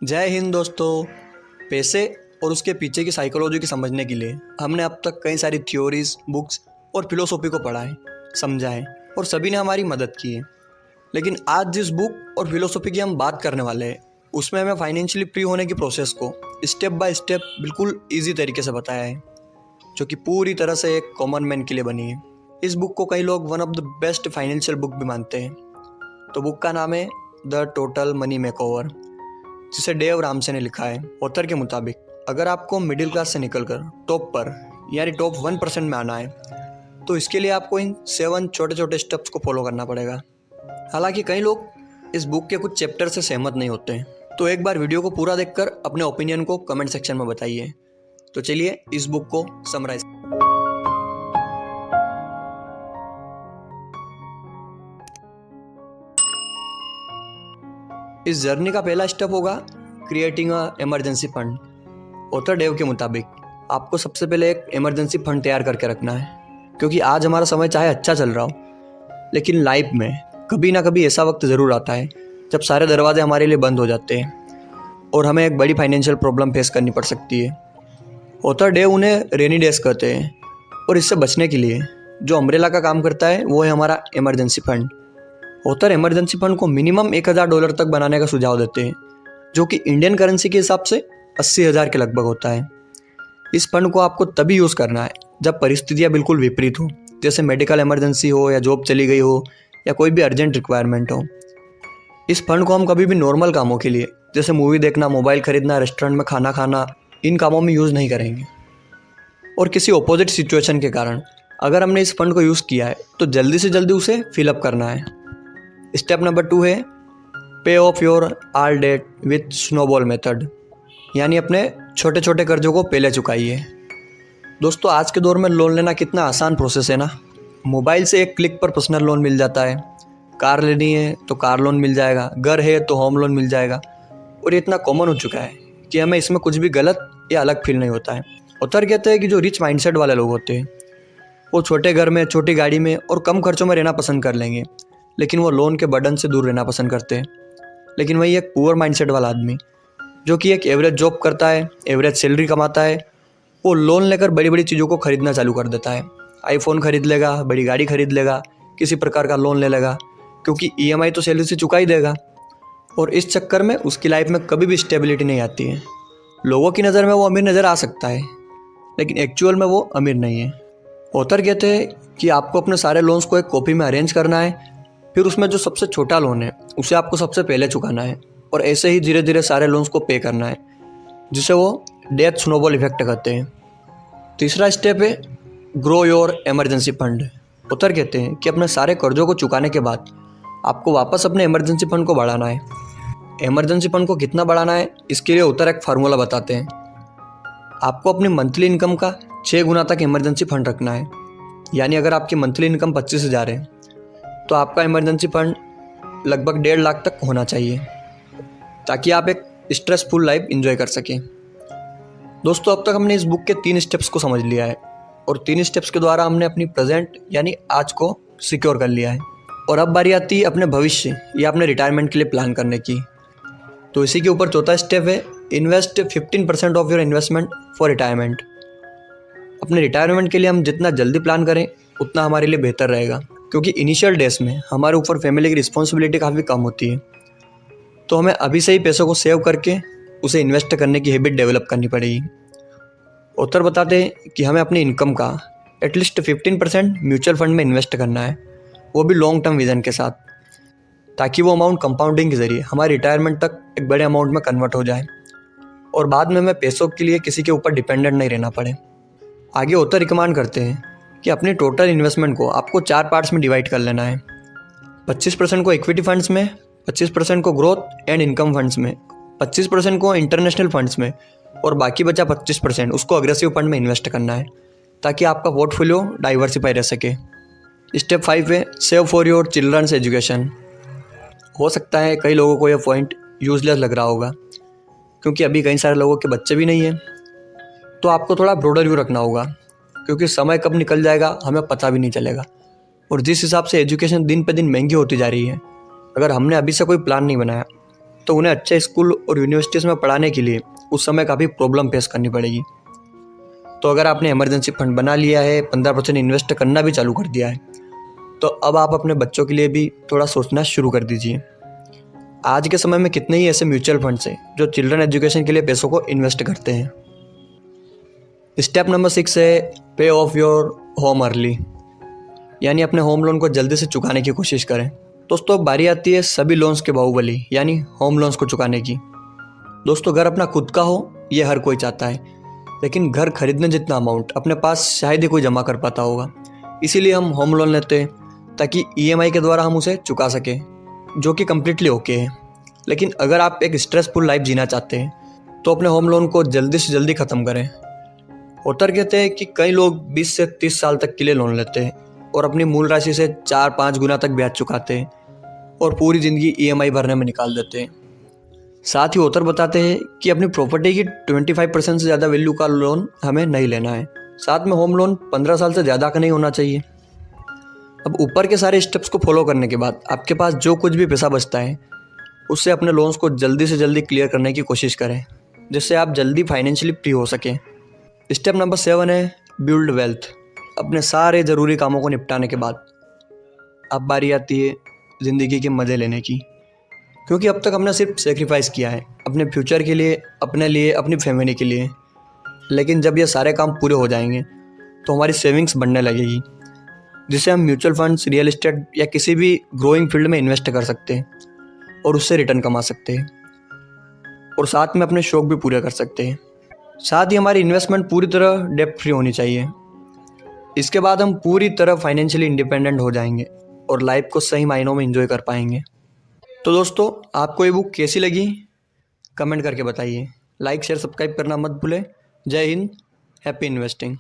जय हिंद दोस्तों। पैसे और उसके पीछे की साइकोलॉजी को समझने के लिए हमने अब तक कई सारी थ्योरीज, बुक्स और फिलोसॉफी को पढ़ा है, समझा है और सभी ने हमारी मदद की है। लेकिन आज जिस बुक और फिलोसॉफी की हम बात करने वाले हैं उसमें हमें फाइनेंशियली फ्री होने की प्रोसेस को स्टेप बाय स्टेप बिल्कुल ईजी तरीके से बताया है, जो कि पूरी तरह से एक कॉमन मैन के लिए बनी है। इस बुक को कई लोग one of the best financial book भी मानते हैं। तो बुक का नाम है द टोटल मनी मेकओवर, जिसे डेव रामसे ने लिखा है। ऑथर के मुताबिक अगर आपको मिडिल क्लास से निकलकर टॉप पर यानी टॉप 1% में आना है तो इसके लिए आपको इन 7 छोटे छोटे स्टेप्स को फॉलो करना पड़ेगा। हालांकि कई लोग इस बुक के कुछ चैप्टर से सहमत नहीं होते हैं, तो एक बार वीडियो को पूरा देखकर अपने ओपिनियन को कमेंट सेक्शन में बताइए। तो चलिए इस बुक को समराइज। इस जर्नी का पहला स्टेप होगा creating a emergency fund. Author Dave के मुताबिक आपको सबसे पहले एक इमरजेंसी फंड तैयार करके रखना है, क्योंकि आज हमारा समय चाहे अच्छा चल रहा हो लेकिन लाइफ में कभी ना कभी ऐसा वक्त ज़रूर आता है जब सारे दरवाजे हमारे लिए बंद हो जाते हैं और हमें एक बड़ी फाइनेंशियल प्रॉब्लम फेस करनी पड़ सकती है। ऑथर डेव उन्हें रेनी डेज कहते हैं और इससे बचने के लिए जो अम्ब्रेला का काम करता है वो है हमारा emergency fund. Author emergency fund को मिनिमम $1000 तक बनाने का सुझाव देते हैं, जो कि इंडियन करेंसी के हिसाब से 80,000 के लगभग होता है। इस फंड को आपको तभी यूज़ करना है जब परिस्थितियाँ बिल्कुल विपरीत हो, जैसे मेडिकल इमरजेंसी हो या जॉब चली गई हो या कोई भी अर्जेंट रिक्वायरमेंट हो। इस फंड को हम कभी भी नॉर्मल कामों के लिए, जैसे मूवी देखना, मोबाइल खरीदना, रेस्टोरेंट में खाना खाना, इन कामों में यूज़ नहीं करेंगे। और किसी अपोजिट सिचुएशन के कारण अगर हमने इस फंड को यूज़ किया है तो जल्दी से जल्दी उसे फिलअप करना है। स्टेप नंबर 2 है pay off your all debt with snowball method, यानी अपने छोटे छोटे कर्जों को पहले चुकाइए। दोस्तों, आज के दौर में लोन लेना कितना आसान प्रोसेस है ना। मोबाइल से एक क्लिक पर पर्सनल लोन मिल जाता है, कार लेनी है तो कार लोन मिल जाएगा, घर है तो होम लोन मिल जाएगा, और ये इतना कॉमन हो चुका है कि हमें इसमें कुछ भी गलत या अलग फील नहीं होता है। ऑथर कहते हैं कि जो रिच माइंडसेट वाले लोग होते हैं वो छोटे घर में, छोटी गाड़ी में और कम खर्चों में रहना पसंद कर लेंगे, लेकिन वो लोन के बर्डन से दूर रहना पसंद करते हैं। लेकिन वही एक पुअर माइंडसेट वाला आदमी जो कि एक एवरेज जॉब करता है, एवरेज सैलरी कमाता है, वो लोन लेकर बड़ी बड़ी चीज़ों को खरीदना चालू कर देता है। आईफोन खरीद लेगा, बड़ी गाड़ी खरीद लेगा, किसी प्रकार का लोन ले लेगा, क्योंकि ईएमआई तो सैलरी से चुका ही देगा। और इस चक्कर में उसकी लाइफ में कभी भी स्टेबिलिटी नहीं आती है। लोगों की नज़र में वो अमीर नज़र आ सकता है, लेकिन एक्चुअल में वो अमीर नहीं है। ऑथर कहते हैं कि आपको अपने सारे लोन्स को एक कॉपी में अरेंज करना है, फिर उसमें जो सबसे छोटा लोन है उसे आपको सबसे पहले चुकाना है, और ऐसे ही धीरे धीरे सारे लोन्स को पे करना है, जिसे वो डेथ स्नोबॉल इफेक्ट कहते हैं। तीसरा स्टेप है grow your emergency fund. Author कहते हैं कि अपने सारे कर्जों को चुकाने के बाद आपको वापस अपने इमरजेंसी फंड को बढ़ाना है। इमरजेंसी फंड को कितना बढ़ाना है इसके लिए ऑथर एक फार्मूला बताते हैं। आपको अपनी मंथली इनकम का 6 गुना तक इमरजेंसी फंड रखना है, यानी अगर आपकी मंथली इनकम 25,000 है तो आपका इमरजेंसी फंड लगभग 1.5 लाख तक होना चाहिए, ताकि आप एक स्ट्रेसफुल लाइफ एंजॉय कर सकें। दोस्तों, अब तक हमने इस बुक के 3 स्टेप्स को समझ लिया है, और 3 स्टेप्स के द्वारा हमने अपनी प्रेजेंट यानी आज को सिक्योर कर लिया है। और अब बारी आती है अपने भविष्य या अपने रिटायरमेंट के लिए प्लान करने की। तो इसी के ऊपर चौथा स्टेप है invest 15% of your investment for retirement. अपने रिटायरमेंट के लिए हम जितना जल्दी प्लान करें उतना हमारे लिए बेहतर रहेगा, क्योंकि इनिशियल डेज में हमारे ऊपर फैमिली की रिस्पॉन्सिबिलिटी काफ़ी कम होती है। तो हमें अभी से ही पैसों को सेव करके उसे इन्वेस्ट करने की हैबिट डेवलप करनी पड़ेगी। ऑथर बताते हैं कि हमें अपनी इनकम का एटलीस्ट 15% म्यूचुअल फंड में इन्वेस्ट करना है, वो भी लॉन्ग टर्म विजन के साथ, ताकि वो अमाउंट कंपाउंडिंग के ज़रिए हमारे रिटायरमेंट तक एक बड़े अमाउंट में कन्वर्ट हो जाए और बाद में हमें पैसों के लिए किसी के ऊपर डिपेंडेंट नहीं रहना पड़े। आगे ऑथर रिकमेंड करते हैं कि अपनी टोटल इन्वेस्टमेंट को आपको 4 पार्ट्स में डिवाइड कर लेना है। 25% को इक्विटी फंड्स में, 25% को ग्रोथ एंड इनकम फंड्स में, 25% को इंटरनेशनल फंड्स में, और बाकी बचा 25% उसको अग्रेसिव फंड में इन्वेस्ट करना है, ताकि आपका पोर्टफोलियो डाइवर्सिफाई रह सके। स्टेप 5 है save for your children's education. हो सकता है कई लोगों को यह पॉइंट यूजलेस लग रहा होगा, क्योंकि अभी कई सारे लोगों के बच्चे भी नहीं हैं, तो आपको थोड़ा ब्रॉडर व्यू रखना होगा, क्योंकि समय कब निकल जाएगा हमें पता भी नहीं चलेगा। और जिस हिसाब से एजुकेशन दिन पे दिन महंगी होती जा रही है, अगर हमने अभी से कोई प्लान नहीं बनाया तो उन्हें अच्छे स्कूल और यूनिवर्सिटीज़ में पढ़ाने के लिए उस समय काफ़ी प्रॉब्लम फेस करनी पड़ेगी। तो अगर आपने इमरजेंसी फंड बना लिया है, 15% इन्वेस्ट करना भी चालू कर दिया है, तो अब आप अपने बच्चों के लिए भी थोड़ा सोचना शुरू कर दीजिए। आज के समय में कितने ही ऐसे म्यूचुअल फंड्स हैं जो चिल्ड्रन एजुकेशन के लिए पैसों को इन्वेस्ट करते हैं। स्टेप नंबर 6 है pay off your home early, यानी अपने होम लोन को जल्दी से चुकाने की कोशिश करें। दोस्तों, बारी आती है सभी लोन्स के बाहुबली यानी होम लोन्स को चुकाने की। दोस्तों, घर अपना खुद का हो ये हर कोई चाहता है, लेकिन घर खरीदने जितना अमाउंट अपने पास शायद ही कोई जमा कर पाता होगा। इसीलिए हम होम लोन लेते हैं ताकि ईएमआई के द्वारा हम उसे चुका सकें, जो कि कम्प्लीटली ओके है। लेकिन अगर आप एक स्ट्रेसफुल लाइफ जीना चाहते हैं तो अपने होम लोन को जल्दी से जल्दी ख़त्म करें। होता कहते हैं कि कई लोग 20 से 30 साल तक के लिए लोन लेते हैं और अपनी मूल राशि से 4-5 गुना तक ब्याज चुकाते हैं और पूरी ज़िंदगी ईएमआई भरने में निकाल देते हैं। साथ ही ऑथर बताते हैं कि अपनी प्रॉपर्टी की 25% से ज़्यादा वैल्यू का लोन हमें नहीं लेना है। साथ में होम लोन 15 साल से ज़्यादा का नहीं होना चाहिए। अब ऊपर के सारे स्टेप्स को फॉलो करने के बाद आपके पास जो कुछ भी पैसा बचता है उससे अपने लोन्स को जल्दी से जल्दी क्लियर करने की कोशिश करें, जिससे आप जल्दी फाइनेंशियली फ्री हो सकें। स्टेप नंबर 7 है बिल्ड वेल्थ। अपने सारे ज़रूरी कामों को निपटाने के बाद अब बारी आती है ज़िंदगी के मज़े लेने की, क्योंकि अब तक हमने सिर्फ सेक्रीफाइस किया है अपने फ्यूचर के लिए, अपने लिए, अपनी फैमिली के लिए। लेकिन जब ये सारे काम पूरे हो जाएंगे तो हमारी सेविंग्स बढ़ने लगेगी, जिसे हम म्यूचुअल फंड्स, रियल एस्टेट या किसी भी ग्रोइंग फील्ड में इन्वेस्ट कर सकते हैं और उससे रिटर्न कमा सकते हैं और साथ में अपने शौक भी पूरे कर सकते हैं। साथ ही हमारी इन्वेस्टमेंट पूरी तरह डेब्ट फ्री होनी चाहिए। इसके बाद हम पूरी तरह फाइनेंशियली इंडिपेंडेंट हो जाएंगे और लाइफ को सही मायनों में एंजॉय कर पाएंगे। तो दोस्तों, आपको ये बुक कैसी लगी कमेंट करके बताइए। लाइक, शेयर, सब्सक्राइब करना मत भूलें। जय हिंद, हैप्पी इन्वेस्टिंग।